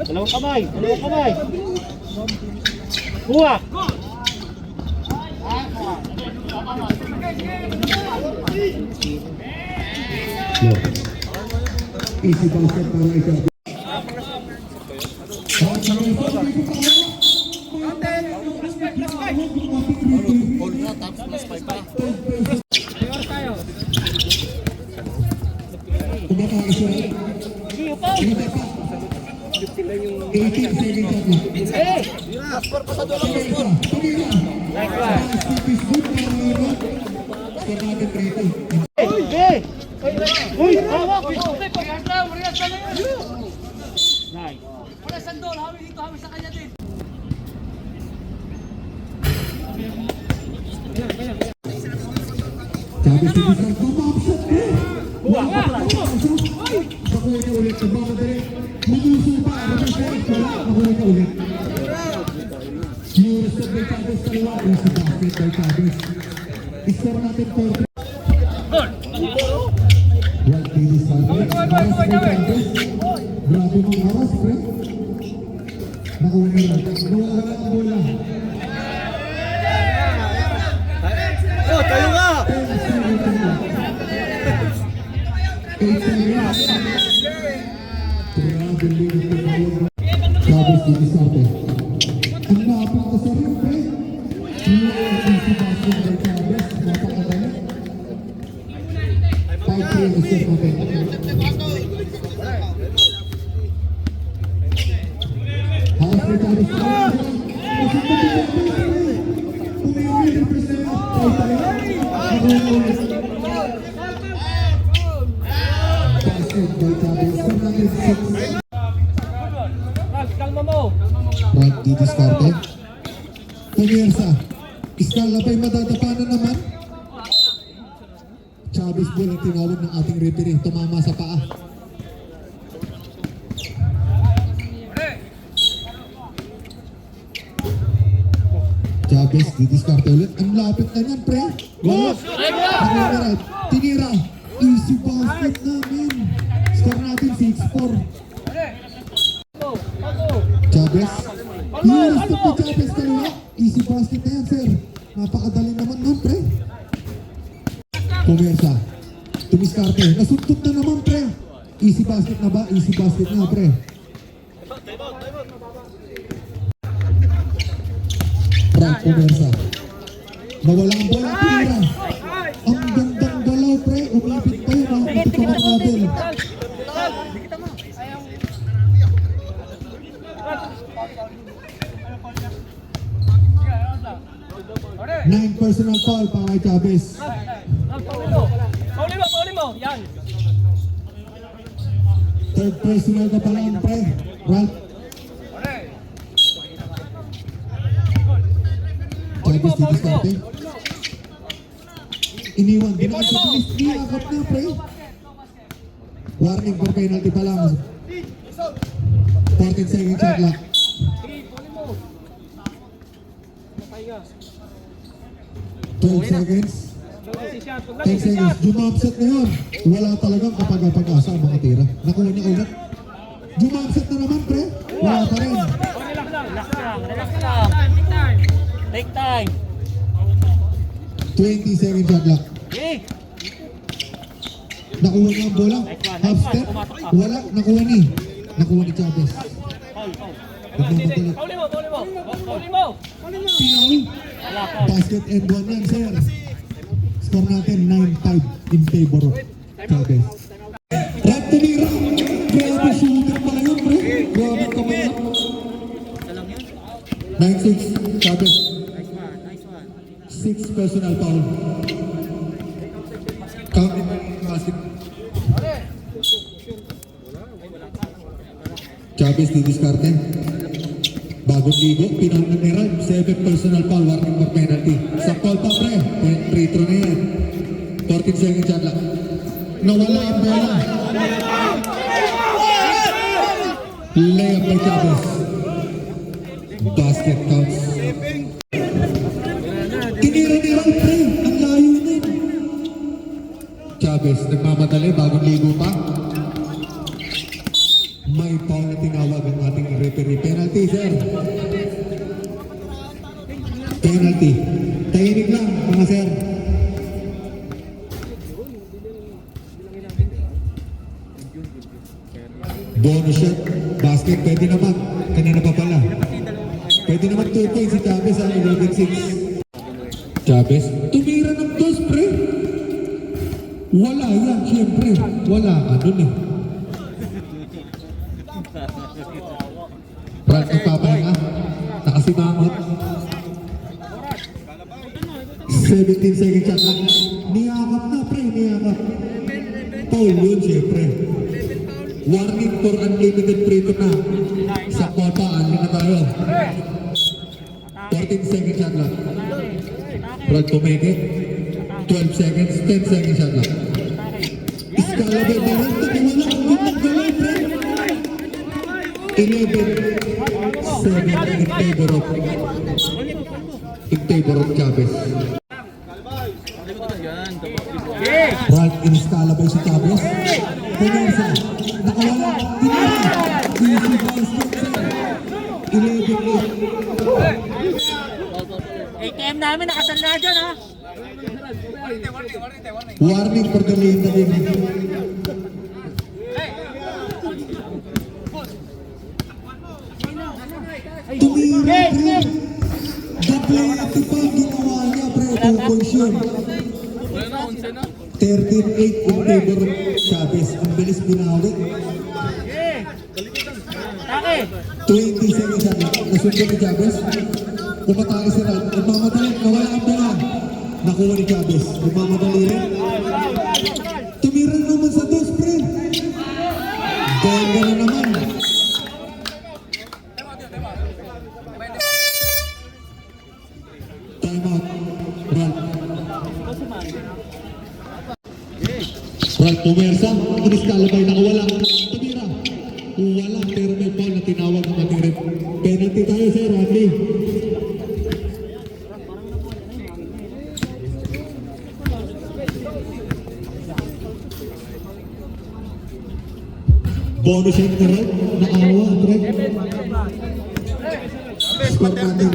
Dalawang kamay. Kuha. Easy basket para ikaw. Uy, hawak! Nice. Wala sandol, hawis dito, hawis sa kanya din. Sabi si Bisang, pumapsat ko! Nakuha niya ulit sa baka dali. Lumuso pa, nakuha niya ulit. Yurus sa Bay Chavez kaliwa. Easy basket by Chavez. Iskor natin 4-3. Right, Daily Santos. Aras by Chavez. Grabe mga aras, pre. Nakuha niya lang. Nawawala ang bola. Oh, tayo nga! Chavez di Sarte. Ang napang ka sa rin, pre. Easy basket by Chavez. Napakadali. 5-3 ang set natin. Haas by Chavez. Basket by Chavez. 7-6. Kalma mo. Right, di diskarte. Pumirsa. Iskal na ba'y madadapanan naman? Chavez ball ang tinawag ng ating referee. Tumama sa paa. Chavez, di diskarte ulit. Ang lapit na yan, pre. Wala. Right. Tinira. Easy basket namin. Score natin 6-4. Chavez. Yes, ito po Chavez kaliwa. Easy basket na yan, sir. Napakadali naman nun, pre. Pumersa. Tumiskarte. Nasuntok na naman, pre. Easy basket na ba? Easy basket na, pre. Right, Pumersa. Nawala ang bola. Tira. Ang gandang galaw, pre. Umipit pa yun. Ito pa mga kabel. 9 personal foul para kay Chavez. Pauli mo. Yan. Third personal ka pa lang, pre. Ralph. Chavez di diskarte. Iniwan. Ginaan sa pulis. Niyakap na, pre. Warning for penalty pa lang. 14 seconds shot clock. 12 seconds. 10 seconds. Jumapset na yun. Wala talagang kapag-asa ang mga tira. Nakuha niya ulit. Jumapset na naman, pre. Wala pa rin. Relax lang. Take time. 20 seconds shot clock. Nakuha niya ang bola. Half step. Wala. Nakuha ni Chavez. Nagmamadali. Pauli mo. Pinaw. Basket and one yan, sir. Score natin 9-5 in favor of Chavez. Rap tumira. Grabe shooter pala yun, pre. Grabe kamaya. 9-6 Chavez. 6 personal foul. Count in basket. Chavez di diskarte. Bagong ligo, pinang ng Herald, 7 personal foul, warning for penalty. Sa foul pa, pre. Free throw na yan. 14 seconds shot lang. Nawala ang bola. Layup by Chavez. Basket counts. Tinira ni Ralph, pre. Ang layo nun. Chavez. Nagmamadali, bagong ligo pa. May foul na tinawag ang ating referee. Penalty, sir. Penalty. Tahimik lang, mga sir. Bonus shot. Basket, pwede naman. Kanina pa pala. Pwede naman 2 points si Chavez sa 11-6. Chavez, tumira ng dos, pre. Wala yan, syempre. Wala ka dun eh. Brad, magpapahinga. Nakasimangot. 17 seconds shot lang. Niyakap na, pre. Niyakap. Paul yun, syempre. Warning for unlimited free throw na. Sa quota, anli na tayo. 14 seconds shot lang. Brad, tumikit. 12 seconds, 10 seconds shot lang. Iskalabay na rin. Takiwala ang gitang galay, pre. 11-7 in favor of Chavez. Brad, iniskalabay si Chavez. Pumersa. Nakawala. Tinira. Easy basket. 11-8. ATM namin nakasanda dyan ha. Warning for the late again. Tumira, pre. The play at the pang ginawa niya, pre. Conversion. 13-8 in favor of Chavez. Ang bilis binawi. Taki. 20 seconds na. Nasundan ni Chavez. Pumatake si Rad. Nagmamadali. Nawala ang bola. Nakuha ni Chavez. Nagmamadali rin. Tumira naman sa dos, pre. Goal na naman. Time out. Rad. Rad, pumersa. Iniskalabay. Nakawala. Tumira. Wala. Pero may ball na tinawag ng ating rep. Penalty tayo, sir. Randy. Bonus shot na rin. Naawa, Trek. Score natin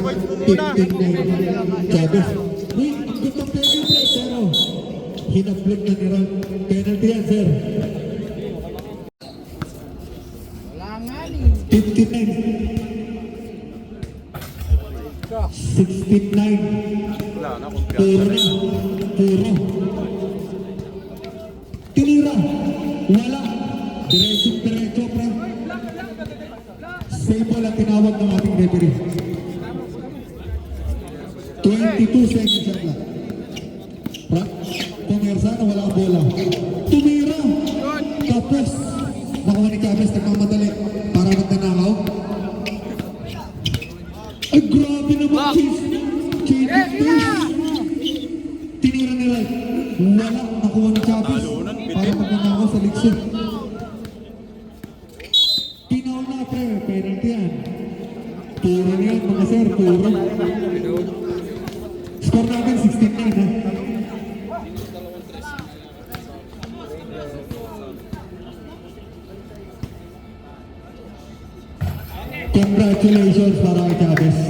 15-9. Chavez. Uy, ang ganda pwede, Trek. Pero, hinablog na nila. Penalty yan, sir. 59. 16-9. Puro na. Puro. Tinira. Wala. Diretso, pre. Same ball ang tinawag ng ating referee. 22 seconds shot lang. Pumersa na wala ang bola. Tumira. Tapos, nakuha ni Chavez, nagmamadali para magtanakaw. Ay, grabe naman, Chase. Tinira nila. Wala, nakuha ni Chavez para magtanakaw sa liksyon. Pinaw na, pre. Penalty yan. Puro na yan, mga sir. Puro. Score natin 16-9, ha? Congratulations para kay Chavez.